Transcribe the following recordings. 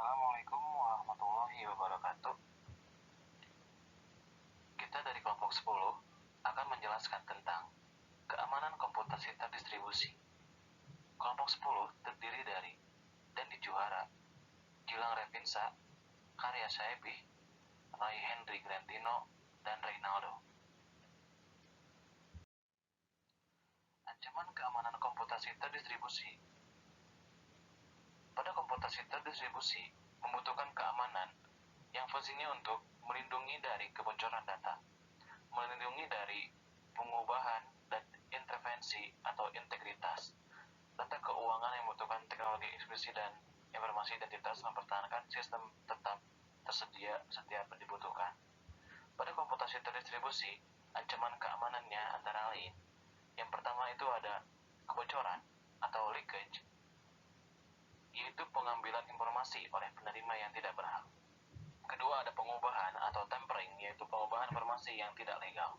Assalamualaikum warahmatullahi wabarakatuh. Kita dari kelompok 10 akan menjelaskan tentang keamanan komputasi terdistribusi. Kelompok 10 terdiri dari Dendi Juhara, Gilang Revinsa, Karya Saebi, Ray Henry Grandino, dan Reynaldo. Ancaman keamanan komputasi terdistribusi. Pada komputasi terdistribusi membutuhkan keamanan yang fungsinya untuk melindungi dari kebocoran data, melindungi dari pengubahan dan intervensi atau integritas. Data keuangan yang membutuhkan teknologi ekspresi dan informasi identitas mempertahankan sistem tetap tersedia setiap dibutuhkan. Pada komputasi terdistribusi, ancaman keamanannya antara lain. Yang pertama itu ada kebocoran atau leakage, yaitu pengambilan informasi oleh penerima yang tidak berhak. Kedua, ada pengubahan atau tampering, yaitu pengubahan informasi yang tidak legal.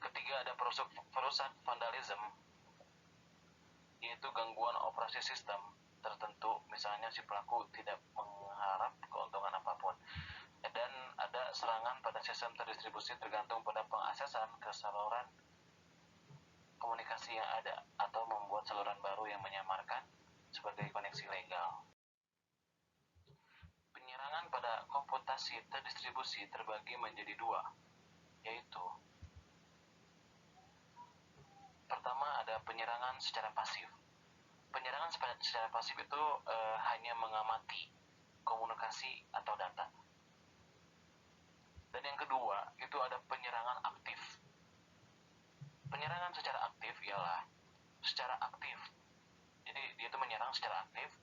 Ketiga, ada perusak vandalism, yaitu gangguan operasi sistem tertentu, misalnya si pelaku tidak mengharap keuntungan apapun. Dan ada serangan pada sistem terdistribusi tergantung pada pengaksesan ke saluran komunikasi yang ada atau membuat saluran baru yang menyamarkan sebagai koneksi legal. Penyerangan pada komputasi terdistribusi terbagi menjadi dua, yaitu pertama ada penyerangan secara pasif. Penyerangan secara pasif itu hanya mengamati komunikasi atau data. Dan yang kedua itu ada penyerangan aktif. Penyerangan secara aktif ialah secara aktif. Jadi dia itu menyerang secara aktif,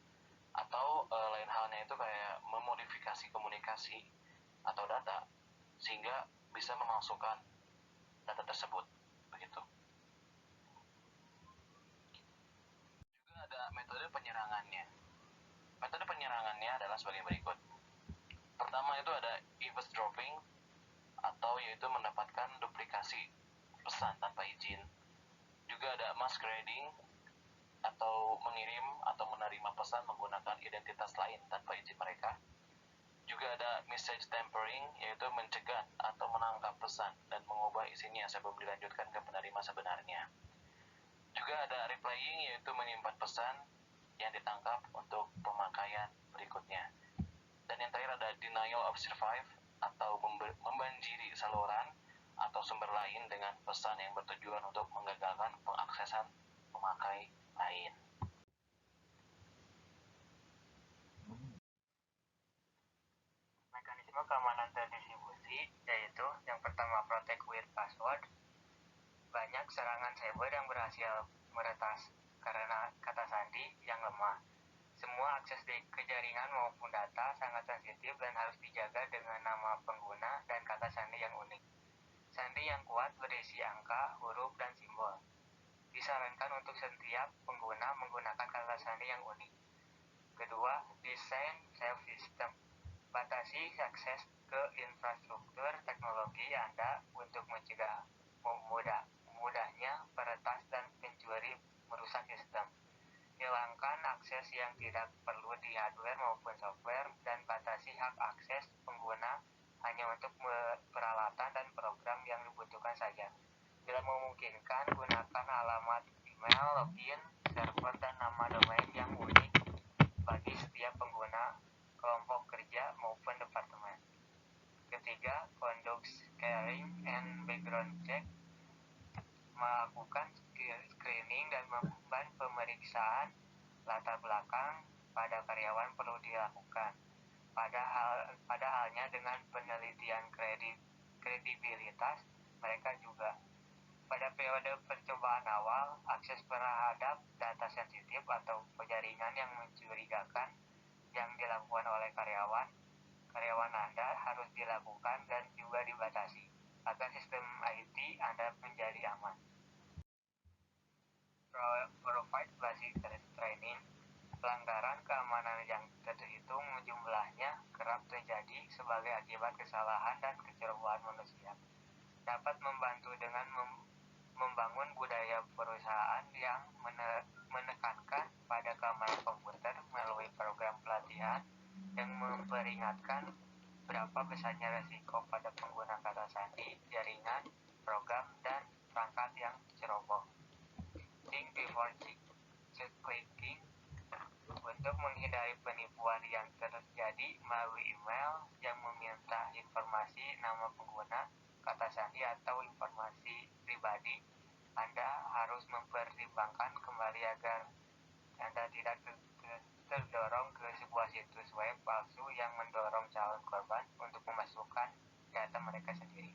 atau lain halnya itu kayak memodifikasi komunikasi atau data sehingga bisa memalsukan data tersebut, begitu. Juga ada metode penyerangannya. Metode penyerangannya adalah sebagai berikut. Pertama itu ada eavesdropping, atau yaitu mendapatkan duplikasi pesan tanpa izin. Juga ada masquerading, atau mengirim atau menerima pesan menggunakan identitas lain tanpa izin mereka. Juga ada message tampering, yaitu mencegat atau menangkap pesan dan mengubah isinya sebelum dilanjutkan ke penerima sebenarnya. Juga ada replaying, yaitu menyimpan pesan yang ditangkap untuk pemakaian berikutnya. Dan yang terakhir ada denial of service, atau membanjiri saluran atau sumber lain dengan pesan yang bertujuan untuk menggagalkan pengaksesan pemakai lain. Mekanisme keamanan terdistribusi yaitu yang pertama protect with password. Banyak serangan cyber yang berhasil meretas karena kata sandi yang lemah. Semua akses ke jaringan maupun data sangat sensitif dan harus dijaga dengan nama pengguna dan kata sandi yang unik. Sandi yang kuat berisi angka, huruf, dan simbol. Disarankan untuk setiap pengguna menggunakan kata sandi yang unik. Kedua, desain safe system. Batasi akses ke infrastruktur teknologi Anda untuk mencegah mudahnya peretas dan pencuri merusak sistem. Hilangkan akses yang tidak perlu di hardware maupun software dan batasi hak akses pengguna hanya untuk peralatan dan program yang dibutuhkan saja. Bila memungkinkan, gunakan alamat email, login, server, dan nama domain yang unik bagi setiap pengguna, kelompok kerja maupun departemen. Ketiga, conduct scaling and background check. Melakukan screening dan pemeriksaan latar belakang pada karyawan perlu dilakukan. Pada halnya dengan penelitian kredibilitas mereka juga. Pada periode percobaan awal, akses terhadap data sensitif atau jaringan yang mencurigakan yang dilakukan oleh karyawan Anda harus dilakukan dan juga dibatasi agar sistem IT Anda menjadi aman. Provide basic training. Pelanggaran keamanan yang terhitung jumlahnya kerap terjadi sebagai akibat kesalahan dan kecerobohan manusia. Dapat membantu dengan membangun budaya perusahaan yang menekankan pada keamanan komputer melalui program pelatihan yang memperingatkan berapa besarnya resiko pada pengguna kata sandi, jaringan, program, dan perangkat yang ceroboh. Think before clicking. Untuk menghindari penipuan yang terjadi melalui email yang meminta informasi nama pengguna, kata sandi, atau informasi pribadi, Anda harus mempertimbangkan kembali agar Anda tidak terdorong ke sebuah situs web palsu yang mendorong calon korban untuk memasukkan data mereka sendiri.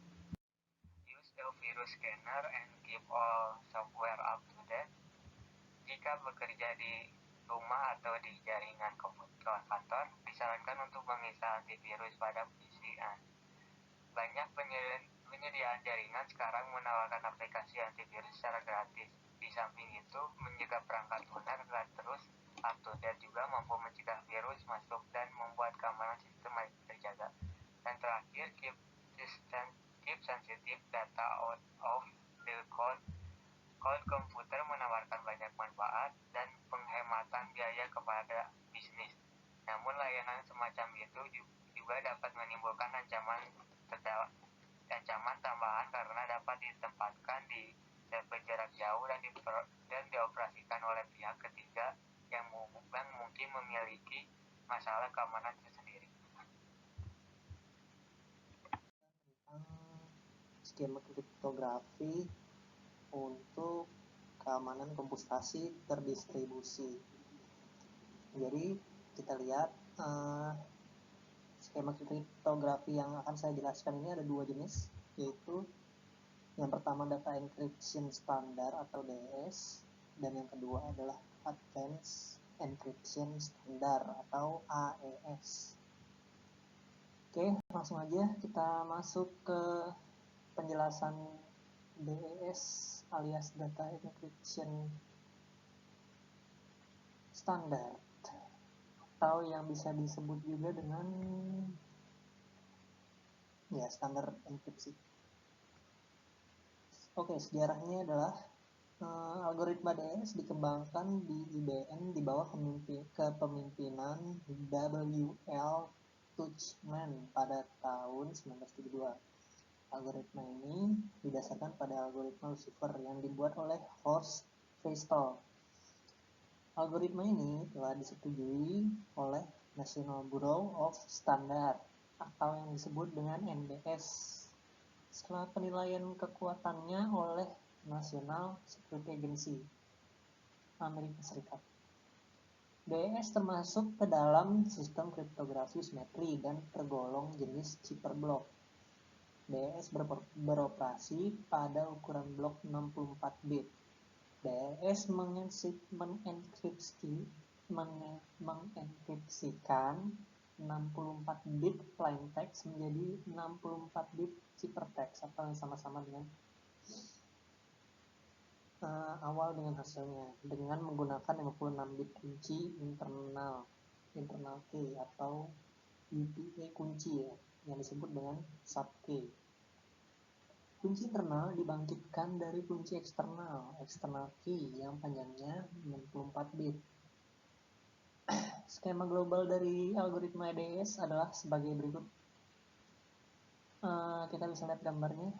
Use a virus scanner and keep all software up to date. Jika bekerja di rumah atau di jaringan komputer kantor, disarankan untuk menginstal antivirus pada PC. Banyak penyediaan jaringan sekarang menawarkan aplikasi antivirus secara gratis. Di samping itu, menjaga perangkat lunak agar terus up to date juga mampu mencegah virus masuk dan membuat keamanan sistem terjaga. Dan terakhir, keep sensitive data out of the cloud. Cloud komputer menawarkan banyak manfaat dan penghematan biaya kepada bisnis. Namun layanan semacam itu juga dapat menimbulkan ancaman tambahan karena dapat ditempatkan di server jarak jauh dan dioperasikan oleh pihak ketiga yang mungkin memiliki masalah keamanan tersendiri. Skema kriptografi untuk keamanan komputasi terdistribusi. Jadi kita lihat skema kriptografi yang akan saya jelaskan ini ada dua jenis, yaitu yang pertama data encryption standar atau DS, dan yang kedua adalah advanced encryption standard atau AES. Oke, langsung aja kita masuk ke penjelasan DES alias data encryption standard, atau yang bisa disebut juga dengan standar enkripsi. Oke, sejarahnya adalah algoritma DS dikembangkan di IBM di bawah kepemimpinan W.L. Tuchman pada tahun 1972. Algoritma ini didasarkan pada algoritma Lucifer yang dibuat oleh Horst Feistel. Algoritma ini telah disetujui oleh National Bureau of Standards atau yang disebut dengan NBS setelah penilaian kekuatannya oleh National Security Agency Amerika Serikat. DS termasuk ke dalam sistem kriptografi simetri dan tergolong jenis cipherblock. DS beroperasi pada ukuran blok 64 bit. DS mengenkripsikan 64 bit plain text menjadi 64 bit ciphertext atau yang sama-sama dengan awal dengan hasilnya dengan menggunakan 56 bit kunci internal key atau UPA kunci yang disebut dengan subkey. Kunci internal dibangkitkan dari kunci eksternal key yang panjangnya 64 bit. Skema global dari algoritma DS adalah sebagai berikut. Kita bisa lihat gambarnya.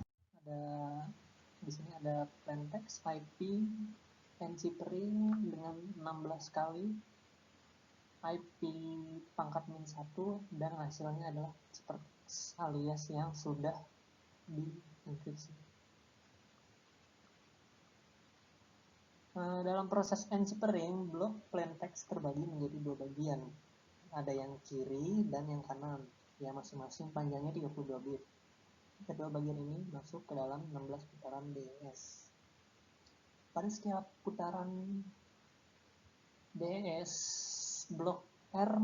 Di sini ada plain text, IP, encrypting dengan 16 kali, IP pangkat -1, dan hasilnya adalah ciphertext alias yang sudah dienkripsi. Dalam proses encrypting, blok plain text terbagi menjadi dua bagian. Ada yang kiri dan yang kanan, yang masing-masing panjangnya 32 bit. Kedua bagian ini masuk ke dalam 16 putaran DS. Pada setiap putaran DS, blok R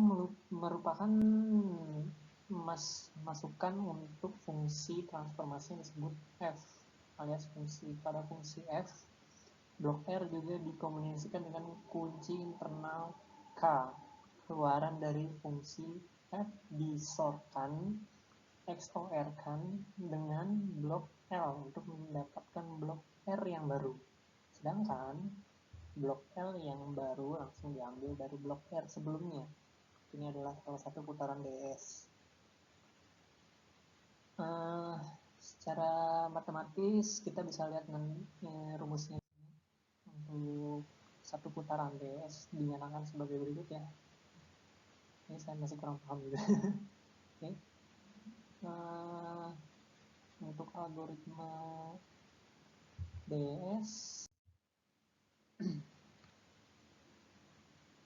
merupakan masukan untuk fungsi transformasi yang disebut F, alias pada fungsi F. Blok R juga dikomunikasikan dengan kunci internal K. Keluaran dari fungsi F XOR-kan dengan blok L untuk mendapatkan blok R yang baru. Sedangkan blok L yang baru langsung diambil dari blok R sebelumnya. Ini adalah salah satu putaran DS. Secara matematis kita bisa lihat rumusnya. Untuk satu putaran DS dinyatakan sebagai berikut ya. Ini saya masih kurang paham juga. Oke. Untuk algoritma DS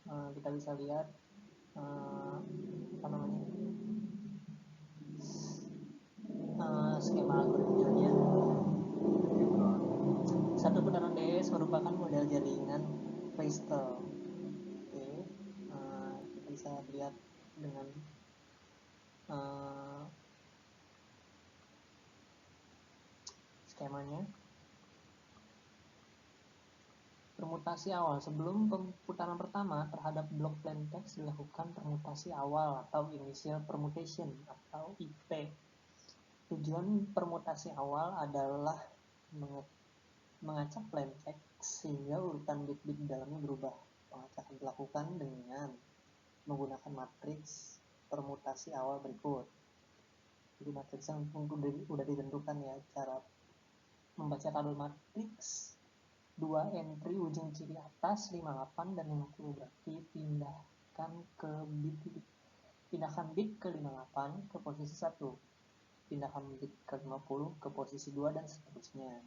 kita bisa lihat skema algoritmanya. Satu putaran DS merupakan model jaringan Pastel. Oke. Kita bisa lihat dengan skemanya. Permutasi awal. Sebelum putaran pertama terhadap blok plain text dilakukan permutasi awal atau initial permutation atau IP. Tujuan permutasi awal adalah mengacak plain text sehingga urutan bit-bit di dalamnya berubah. Pengacakan dilakukan dengan menggunakan matriks permutasi awal berikut. Jadi matriks yang sudah ditentukan ya, cara membaca tabel matriks 2 entry ujung kiri atas 58 dan 50, berarti pindahkan bit ke 58 ke posisi 1, pindahkan bit ke 50 ke posisi 2 dan seterusnya.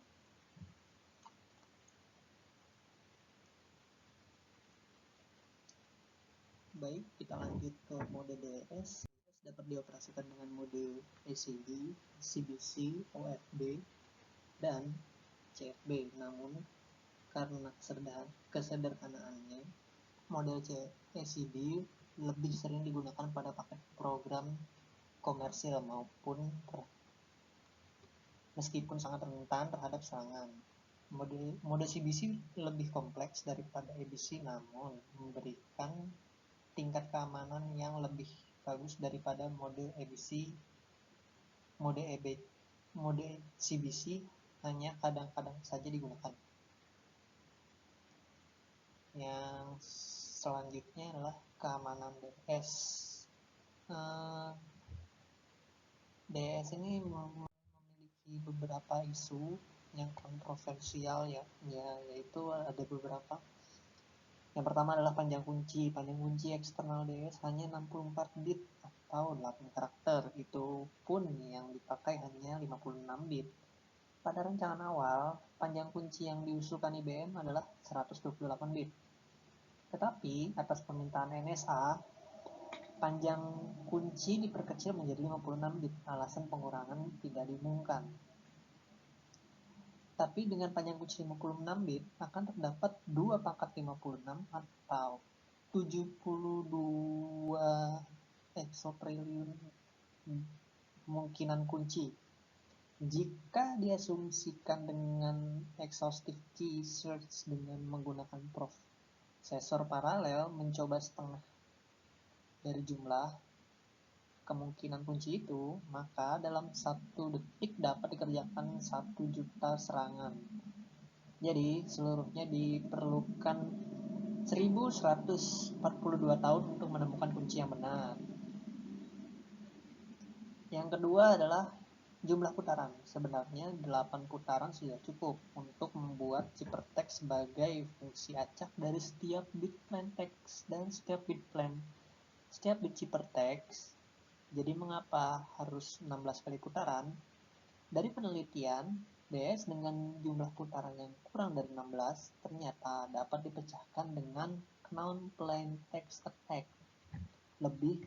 Baik, kita lanjut ke mode DS. Dapat dioperasikan dengan mode ACD, CBC, OFB, dan CFB. Namun karena kesederhanaannya, model ACD lebih sering digunakan pada paket program komersil meskipun sangat rentan terhadap serangan. Mode CBC lebih kompleks daripada ABC, namun memberikan tingkat keamanan yang lebih bagus daripada mode ABC. Mode CBC hanya kadang-kadang saja digunakan. Yang selanjutnya adalah keamanan DS. DS ini memiliki beberapa isu yang kontroversial ya, yaitu ada beberapa. Yang pertama adalah panjang kunci. Panjang kunci eksternal DS hanya 64 bit atau 8 karakter. Itu pun yang dipakai hanya 56 bit. Pada rancangan awal, panjang kunci yang diusulkan IBM adalah 128 bit. Tetapi atas permintaan NSA, panjang kunci diperkecil menjadi 56 bit. Alasan pengurangan tidak diumumkan. Tapi dengan panjang kunci 56 bit akan terdapat 2 pangkat 56 atau 72 eksotriliun kemungkinan kunci. Jika diasumsikan dengan exhaustive key search dengan menggunakan prosesor paralel mencoba setengah dari jumlah kemungkinan kunci itu, maka dalam 1 detik dapat dikerjakan 1 juta serangan. Jadi seluruhnya diperlukan 1142 tahun untuk menemukan kunci yang benar. Yang kedua adalah jumlah putaran. Sebenarnya 8 putaran sudah cukup untuk membuat ciphertext sebagai fungsi acak dari setiap bit plain text dan setiap bit ciphertext. Jadi mengapa harus 16 kali putaran? Dari penelitian, DS dengan jumlah putaran yang kurang dari 16 ternyata dapat dipecahkan dengan non-plain text attack lebih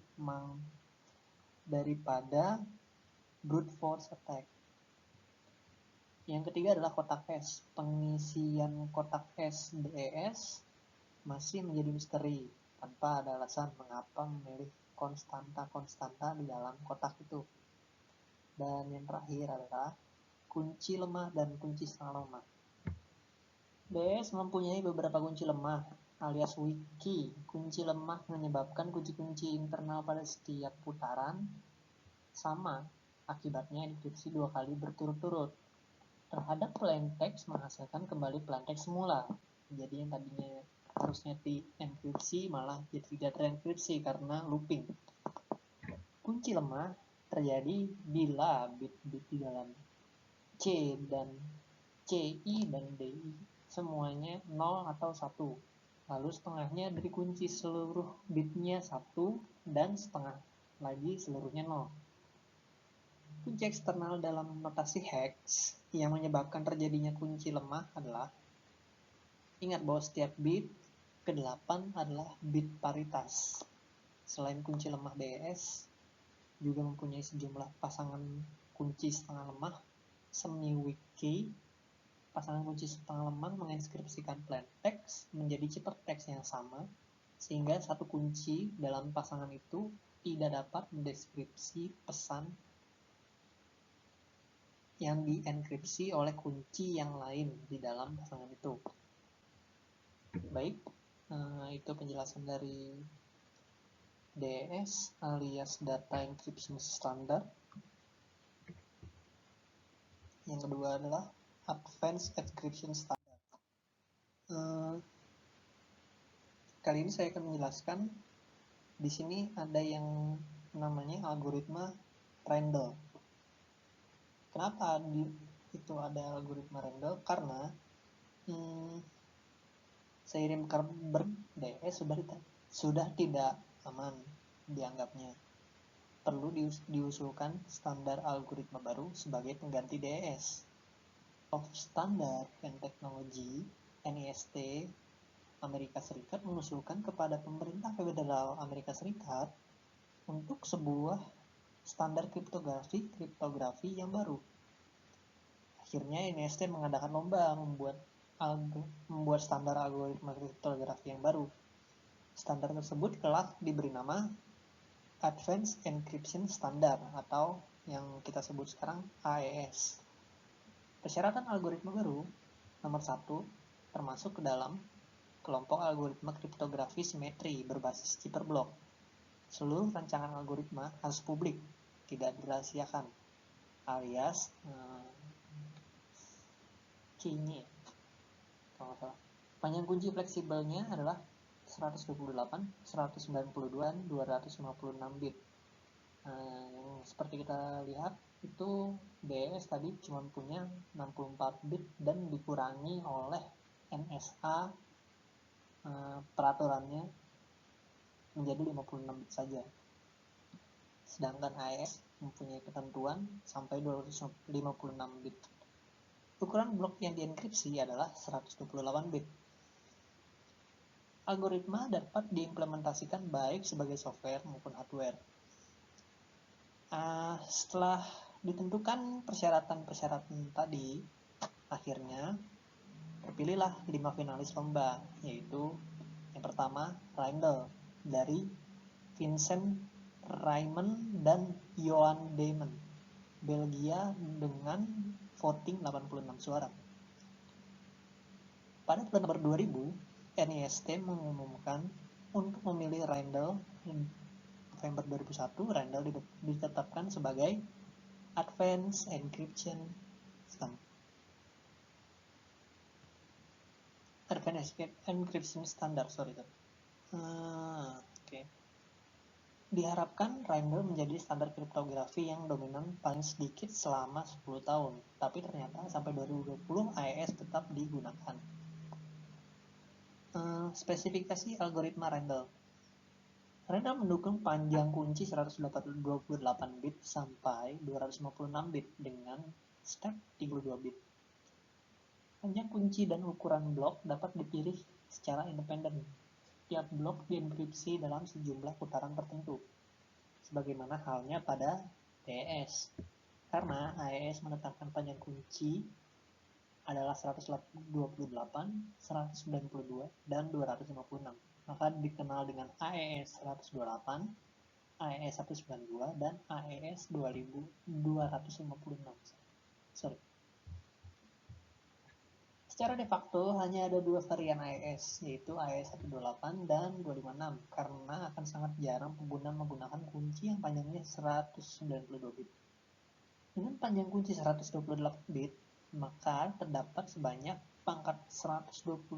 daripada brute force attack. Yang ketiga adalah kotak S. Pengisian kotak S DS masih menjadi misteri tanpa ada alasan mengapa memilih konstanta di dalam kotak itu. Dan yang terakhir adalah kunci lemah dan kunci setengah lemah. DS mempunyai beberapa kunci lemah alias wiki. Kunci lemah menyebabkan kunci-kunci internal pada setiap putaran sama. Akibatnya enkripsi 2 kali berturut-turut. Terhadap plain text menghasilkan kembali plain text semula. Jadi yang tadinya harusnya dienkripsi malah jadi tidak terenkripsi karena looping. Kunci lemah terjadi bila bit-bit di dalam C dan CI dan DI semuanya 0 atau 1. Lalu setengahnya dari kunci seluruh bitnya 1 dan setengah lagi seluruhnya 0. Kunci eksternal dalam notasi hex yang menyebabkan terjadinya kunci lemah adalah, ingat bahwa setiap bit ke-8 adalah bit paritas. Selain kunci lemah DES, juga mempunyai sejumlah pasangan kunci setengah lemah semi-weak key. Pasangan kunci setengah lemah menginskripsikan plain text menjadi ciphertext yang sama, sehingga satu kunci dalam pasangan itu tidak dapat mendeskripsi pesan yang dienkripsi oleh kunci yang lain di dalam pasangan itu. Baik, itu penjelasan dari DES alias Data Encryption Standard. Yang kedua adalah Advanced Encryption Standard. Kali ini saya akan menjelaskan, di sini ada yang namanya algoritma Randall. Kenapa itu ada algoritma Randall? Karena seiring DES sudah tidak aman dianggapnya. Perlu diusulkan standar algoritma baru sebagai pengganti DES. Of Standard and Technology (NIST) Amerika Serikat mengusulkan kepada pemerintah federal Amerika Serikat untuk sebuah standar kriptografi yang baru. Akhirnya NIST mengadakan lomba membuat standar algoritma kriptografi yang baru. Standar tersebut kelak diberi nama Advanced Encryption Standard atau yang kita sebut sekarang AES. Persyaratan algoritma baru nomor 1 termasuk ke dalam kelompok algoritma kriptografi simetri berbasis cipher blok. Seluruh rancangan algoritma harus publik, tidak dirahasiakan, alias key-nya. Panjang kunci fleksibelnya adalah 128, 192, dan 256 bit. Seperti kita lihat, itu DES tadi cuma punya 64 bit dan dikurangi oleh NSA peraturannya menjadi 56 bit saja. Sedangkan AES mempunyai ketentuan sampai 256 bit. Ukuran blok yang dienkripsi adalah 128 bit. Algoritma dapat diimplementasikan baik sebagai software maupun hardware. Setelah ditentukan persyaratan tadi, akhirnya terpilihlah 5 finalis lomba, yaitu yang pertama Randall dari Vincent Raymond dan Johan Damon, Belgia, dengan voting 86 suara. Pada bulan November 2000, NIST mengumumkan untuk memilih Randall. November 2001, Randall ditetapkan sebagai Advanced Encryption Standard. Diharapkan Randall menjadi standar kriptografi yang dominan paling sedikit selama 10 tahun, tapi ternyata sampai 2020 AES tetap digunakan. Spesifikasi algoritma Randall. Randall mendukung panjang kunci 128 bit sampai 256 bit dengan step 32 bit. Panjang kunci dan ukuran blok dapat dipilih secara independen. Tiap blok dienkripsi dalam sejumlah putaran tertentu, sebagaimana halnya pada DES. Karena AES menetapkan panjang kunci adalah 128, 192, dan 256. Maka dikenal dengan AES 128, AES 192, dan AES 256. Secara de facto hanya ada 2 varian AES, yaitu AES 128 dan 256, karena akan sangat jarang pengguna menggunakan kunci yang panjangnya 192 bit. Dengan panjang kunci 128 bit, maka terdapat sebanyak pangkat 128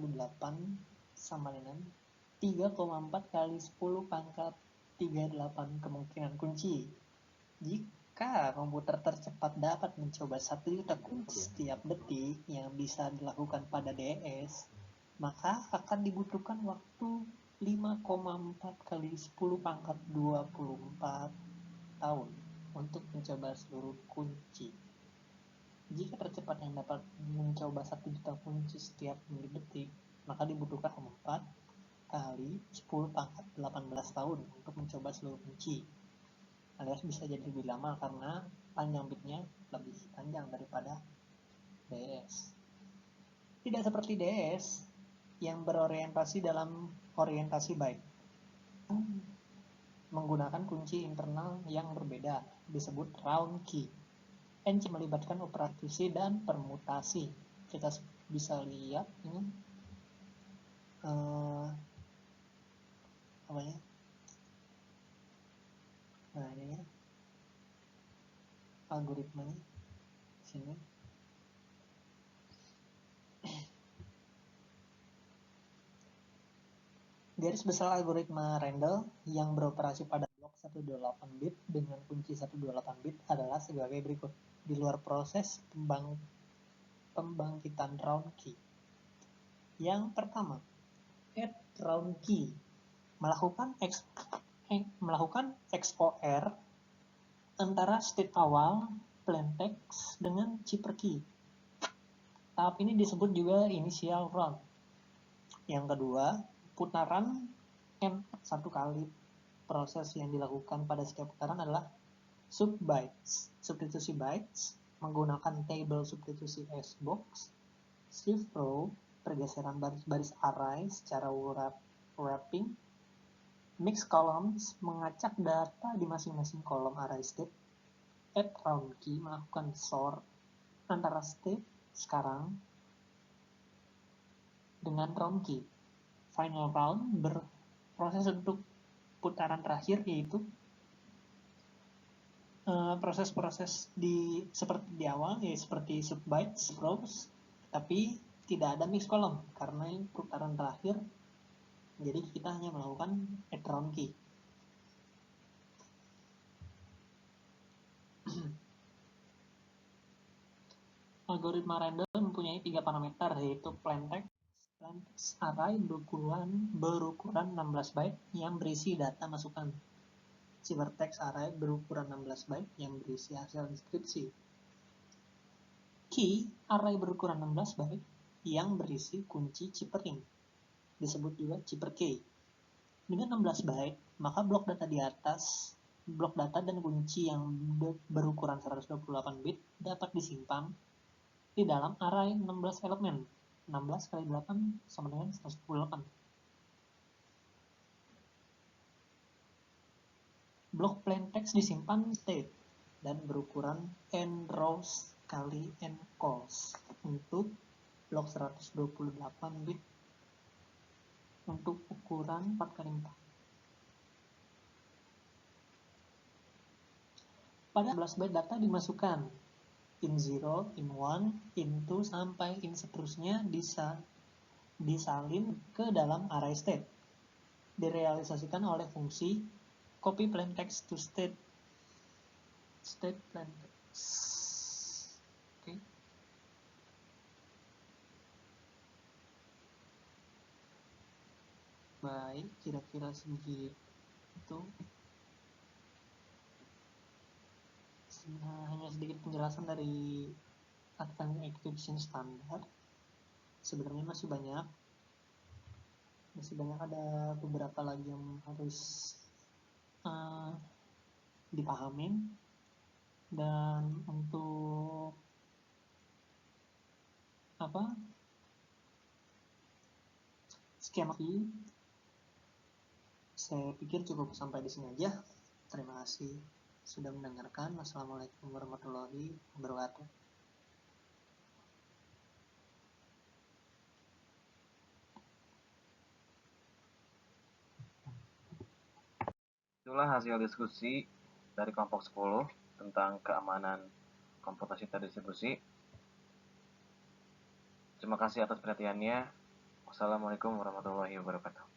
sama dengan 3,4 kali 10 pangkat 38 kemungkinan kunci. Jika komputer tercepat dapat mencoba 1 juta kunci setiap detik yang bisa dilakukan pada DS, maka akan dibutuhkan waktu 5,4 kali 10 pangkat 24 tahun untuk mencoba seluruh kunci. Jika tercepat yang dapat mencoba 1 juta kunci setiap menit detik, maka dibutuhkan 4 kali 10 pangkat 18 tahun untuk mencoba seluruh kunci. Alias bisa jadi lebih lama karena panjang bitnya lebih panjang daripada DS. Tidak seperti DS yang berorientasi dalam orientasi byte, menggunakan kunci internal yang berbeda, disebut round key. NC melibatkan operasi dan permutasi. Kita bisa lihat ini apa ya? Nah ini ya algoritmanya sini. Garis besar algoritma Randall yang beroperasi pada blok 128 bit dengan kunci 128 bit adalah sebagai berikut. Di luar proses pembangkitan round key. Yang pertama, add round key melakukan XOR antara state awal plaintext dengan chipper key. Tahap ini disebut juga initial round. Yang kedua, putaran N satu kali. Proses yang dilakukan pada setiap putaran adalah sub-bytes. Substitusi bytes menggunakan table substitusi S-box, shift row, pergeseran baris-baris array secara wrapping, mix columns, mengacak data di masing-masing kolom array state, add round key, melakukan sort antara state sekarang dengan round key. Final round berproses untuk putaran terakhir, yaitu proses-proses seperti di awal, ya seperti sub-bytes, rows, tapi tidak ada mix column karena ini putaran terakhir, jadi kita hanya melakukan add round key. Algoritma Randall mempunyai 3 parameter, yaitu plaintext array berukuran 16 byte yang berisi data masukan, ciphertext array berukuran 16 byte yang berisi hasil deskripsi, key array berukuran 16 byte yang berisi kunci chippering, disebut juga chipper key. Dengan 16 byte, maka blok data di atas, blok data dan kunci yang berukuran 128 bit dapat disimpan di dalam array 16 elemen. 16 kali 8 sama dengan 128. Blok plaintext disimpan state dan berukuran n rows kali n calls untuk blok 128 bit untuk ukuran 4 kali 4. Pada 16 byte data dimasukkan in 0, in 1, in 2, sampai in seterusnya disalin ke dalam array state. Direalisasikan oleh fungsi copy plaintext to state plaintext. Oke. Baik, kira-kira segitu. Hanya sedikit penjelasan dari advanced encryption standar. Sebenarnya masih banyak ada beberapa lagi yang harus dipahamin, dan untuk skema saya pikir cukup sampai di sini aja. Terima kasih sudah mendengarkan. Wassalamualaikum warahmatullahi wabarakatuh. Itulah hasil diskusi dari kelompok 10 tentang keamanan komputasi terdistribusi. Terima kasih atas perhatiannya. Wassalamualaikum warahmatullahi wabarakatuh.